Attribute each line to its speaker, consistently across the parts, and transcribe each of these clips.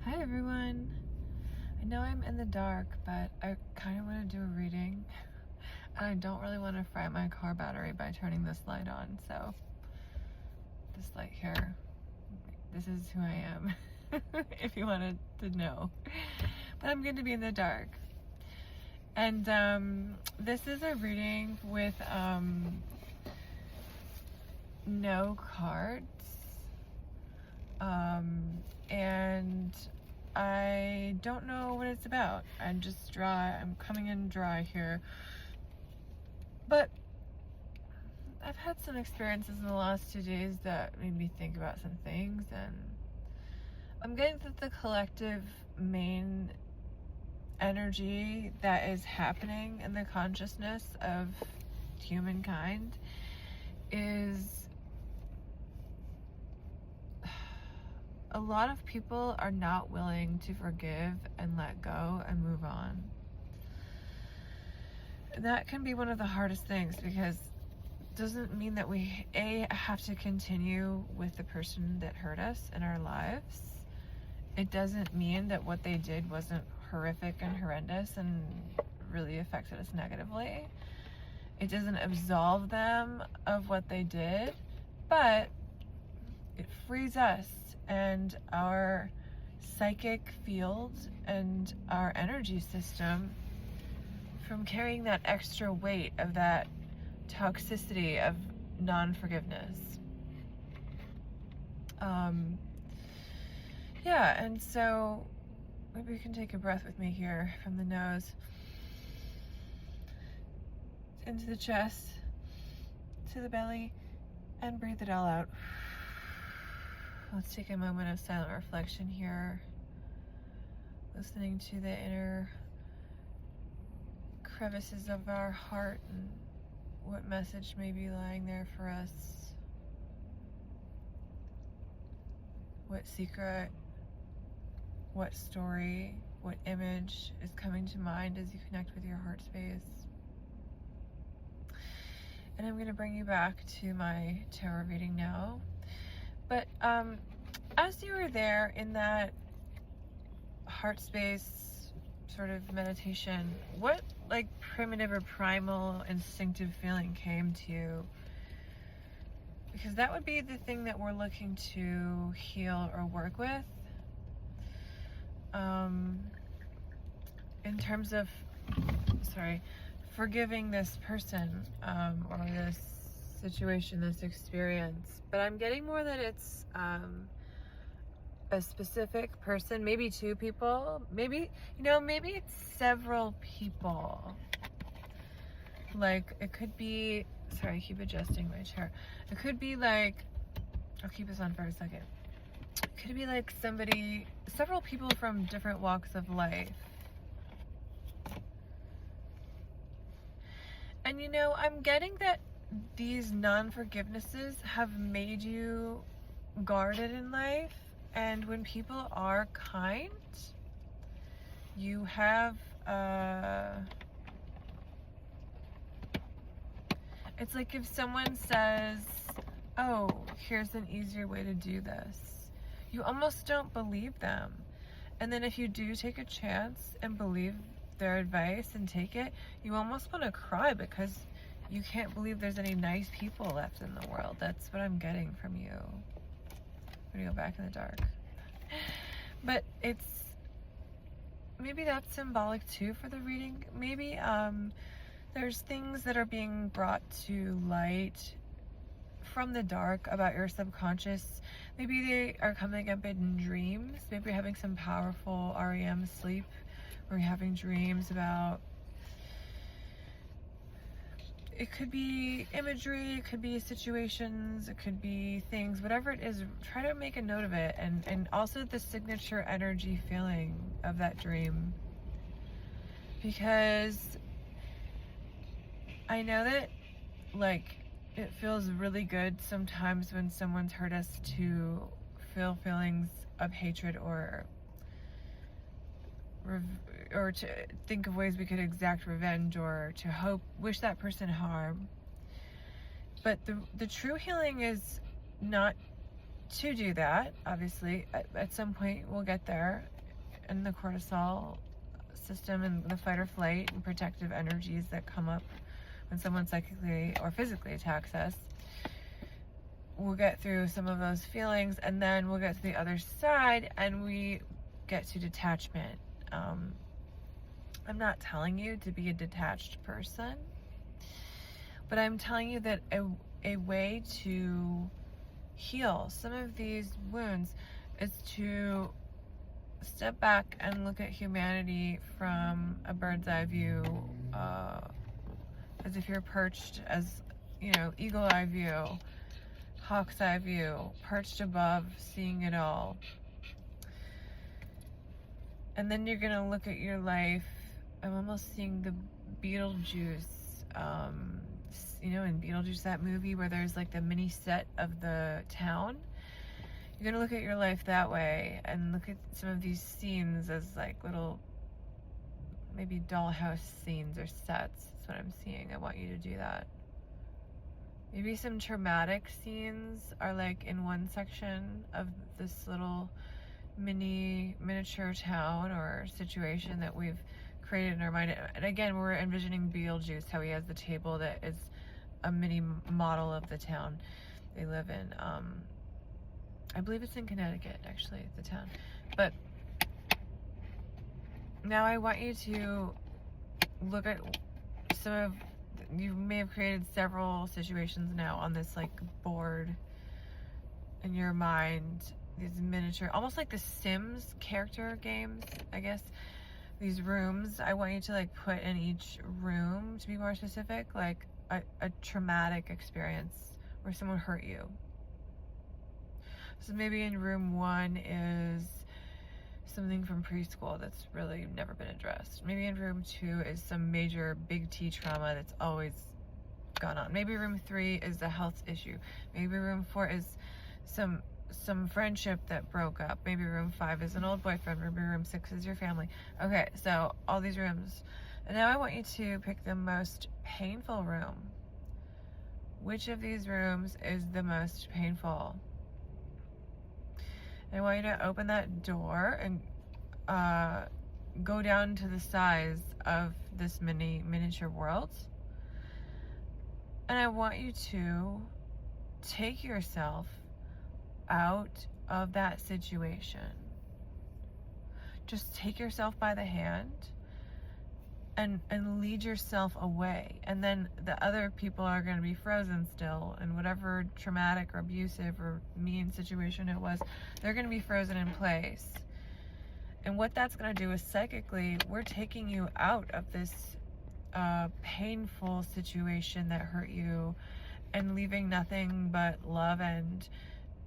Speaker 1: Hi everyone. I know I'm in the dark, but I kind of want to do a reading. And I don't really want to fry my car battery by turning this light on, so this light here, this is who I am, if you wanted to know. But I'm going to be in the dark. And this is a reading with no cards. And I don't know what it's about. I'm just dry. I'm coming in dry here. But I've had some experiences in the last 2 days that made me think about some things, and I'm getting that the collective main energy that is happening in the consciousness of humankind is a lot of people are not willing to forgive and let go and move on. That can be one of the hardest things, because it doesn't mean that we have to continue with the person that hurt us in our lives. It doesn't mean that what they did wasn't horrific and horrendous and really affected us negatively. It doesn't absolve them of what they did, but it frees us and our psychic field and our energy system from carrying that extra weight of that toxicity of non-forgiveness. Yeah, and so maybe you can take a breath with me here from the nose into the chest to the belly and breathe it all out. Let's take a moment of silent reflection here, listening to the inner crevices of our heart and what message may be lying there for us. What secret, what story, what image is coming to mind as you connect with your heart space. And I'm going to bring you back to my tarot reading now. But as you were there in that heart space sort of meditation, what like primitive or primal instinctive feeling came to you? Because that would be the thing that we're looking to heal or work with. In terms of, forgiving this person or this situation, this experience. But I'm getting more that it's a specific person, maybe two people, maybe it's several people. Like it could be, sorry, I keep adjusting my chair. It could be like, I'll keep this on for a second. It could be like several people from different walks of life. And I'm getting that these non-forgivenesses have made you guarded in life, and when people are kind, you have it's like if someone says, oh, here's an easier way to do this, you almost don't believe them. And then if you do take a chance and believe their advice and take it, you almost want to cry because you can't believe there's any nice people left in the world. That's what I'm getting from you. I'm gonna go back in the dark. But maybe that's symbolic too for the reading. Maybe there's things that are being brought to light from the dark about your subconscious. Maybe they are coming up in dreams. Maybe you're having some powerful REM sleep where you're having dreams about, it could be imagery, it could be situations, it could be things, whatever it is, try to make a note of it, and also the signature energy feeling of that dream. Because I know that, like, it feels really good sometimes when someone's hurt us to feel feelings of hatred or to think of ways we could exact revenge or to wish that person harm. But the true healing is not to do that. Obviously, at some point we'll get there. and the cortisol system and the fight or flight and protective energies that come up when someone psychically or physically attacks us. We'll get through some of those feelings, and then we'll get to the other side and we get to detachment. I'm not telling you to be a detached person, but I'm telling you that a way to heal some of these wounds is to step back and look at humanity from a bird's eye view, as if you're perched, as, you know, eagle eye view, hawk's eye view, perched above, seeing it all. And then you're gonna look at your life. I'm almost seeing the Beetlejuice, you know, in Beetlejuice, that movie where there's like the mini set of the town. You're gonna look at your life that way and look at some of these scenes as like little, maybe dollhouse scenes or sets. That's what I'm seeing. I want you to do that. Maybe some traumatic scenes are like in one section of this little miniature town or situation that we've created in our mind. And again, we're envisioning Beetlejuice, how he has the table that is a mini model of the town they live in. I believe it's in Connecticut, actually, the town. But now I want you to look at some of, you may have created several situations now on this like board in your mind, these miniature, almost like the Sims character games, I guess. These rooms, I want you to like put in each room, to be more specific, like a traumatic experience where someone hurt you. So maybe in room 1 is something from preschool that's really never been addressed. Maybe in room 2 is some major big T trauma that's always gone on. Maybe room 3 is a health issue. Maybe room 4 is some friendship that broke up. Maybe room 5 is an old boyfriend. Maybe room 6 is your family. Okay, so all these rooms. And now I want you to pick the most painful room. Which of these rooms is the most painful? And I want you to open that door and go down to the size of this miniature world. And I want you to take yourself out of that situation. Just take yourself by the hand and lead yourself away. And then the other people are going to be frozen still in whatever traumatic or abusive or mean situation it was. They're going to be frozen in place. And what that's going to do is psychically, we're taking you out of this painful situation that hurt you and leaving nothing but love and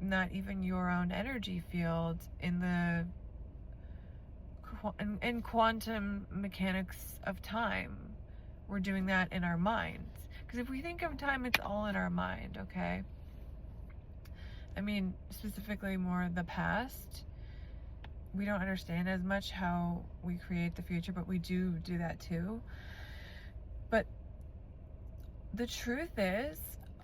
Speaker 1: not even your own energy field in the in quantum mechanics of time. We're doing that in our minds, because if we think of time, it's all in our mind. Okay, I mean specifically more the past. We don't understand as much how we create the future, but we do that too. But the truth is,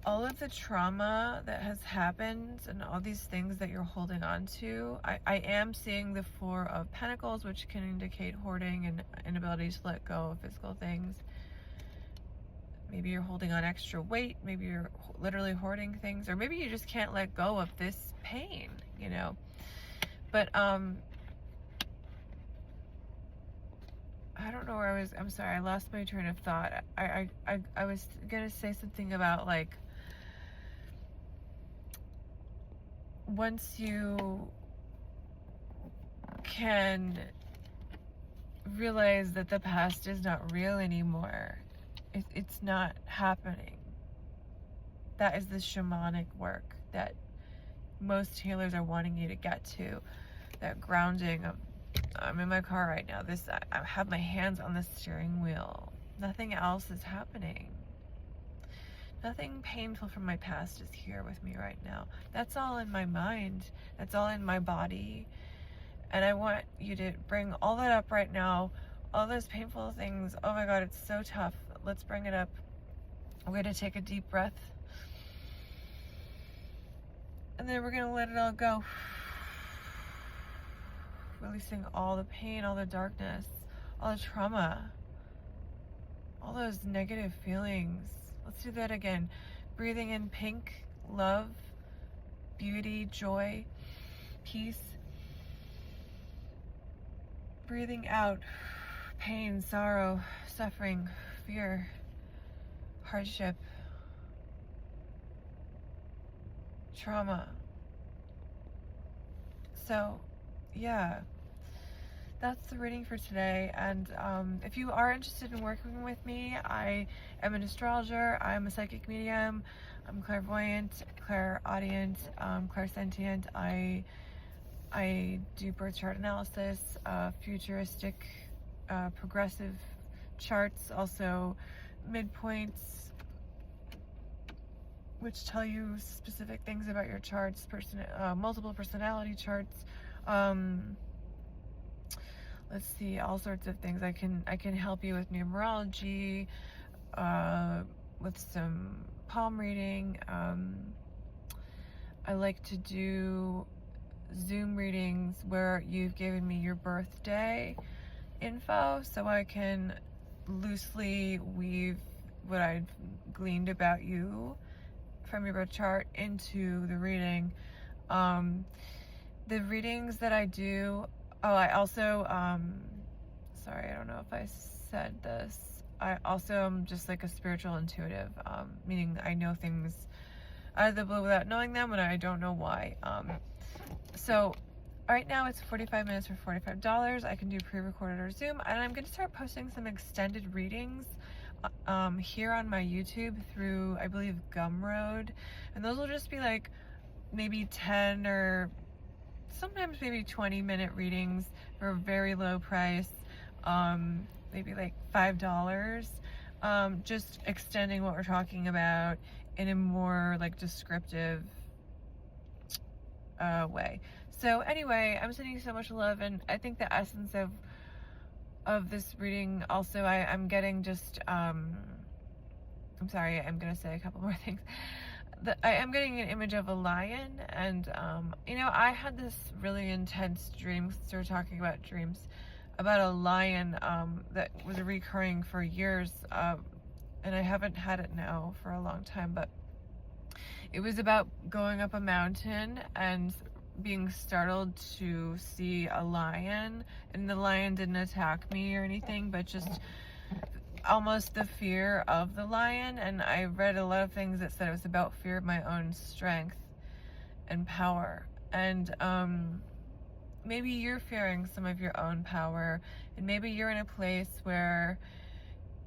Speaker 1: all of the trauma that has happened and all these things that you're holding on to, I am seeing the 4 of Pentacles, which can indicate hoarding and inability to let go of physical things. Maybe you're holding on extra weight, maybe you're literally hoarding things, or maybe you just can't let go of this pain, you know. But I don't know where I was. I'm sorry, I lost my train of thought. I was gonna say something about like, once you can realize that the past is not real anymore, it's not happening. That is the shamanic work that most healers are wanting you to get to. That grounding of, I'm in my car right now. I have my hands on the steering wheel. Nothing else is happening. Nothing painful from my past is here with me right now. That's all in my mind. That's all in my body. And I want you to bring all that up right now. All those painful things. Oh my God, it's so tough. Let's bring it up. We're going to take a deep breath. And then we're going to let it all go. releasing all the pain, all the darkness, all the trauma, all those negative feelings. Let's do that again. Breathing in pink, love, beauty, joy, peace. Breathing out pain, sorrow, suffering, fear, hardship, trauma. So, yeah, that's the reading for today. And if you are interested in working with me, I am an astrologer, I'm a psychic medium, I'm clairvoyant, clairaudient, clairsentient. I do birth chart analysis, futuristic, progressive charts, also midpoints, which tell you specific things about your charts, multiple personality charts. Let's see, all sorts of things. I can help you with numerology, with some palm reading. I like to do Zoom readings where you've given me your birthday info so I can loosely weave what I've gleaned about you from your birth chart into the reading. The readings that I do, I also, sorry, I don't know if I said this, I also am just like a spiritual intuitive, meaning I know things out of the blue without knowing them, and I don't know why. So right now it's 45 minutes for $45. I can do pre-recorded or Zoom, and I'm going to start posting some extended readings here on my YouTube through, I believe, Gumroad, and those will just be like maybe 10 or sometimes maybe 20-minute readings for a very low price, maybe like $5, just extending what we're talking about in a more like descriptive way. So anyway, I'm sending you so much love, and I think the essence of this reading also, I'm getting just, I'm sorry, I'm gonna say a couple more things. I am getting an image of a lion, and you know, I had this really intense dream, since we're talking about dreams, about a lion that was recurring for years, and I haven't had it now for a long time, but it was about going up a mountain and being startled to see a lion, and the lion didn't attack me or anything, but just almost the fear of the lion. And I read a lot of things that said it was about fear of my own strength and power, and maybe you're fearing some of your own power, and maybe you're in a place where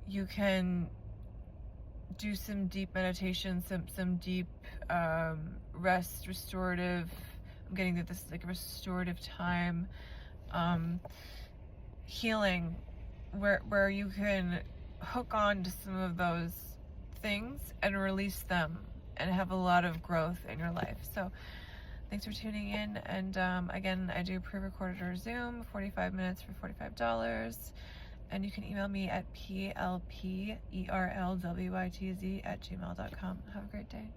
Speaker 1: you can do some deep meditation, some deep restorative, I'm getting that this is like a restorative time, healing, where you can hook on to some of those things and release them and have a lot of growth in your life. So thanks for tuning in, and again, I do pre-recorded or Zoom, 45 minutes for $45, and you can email me at plperlwytz@gmail.com. Have a great day.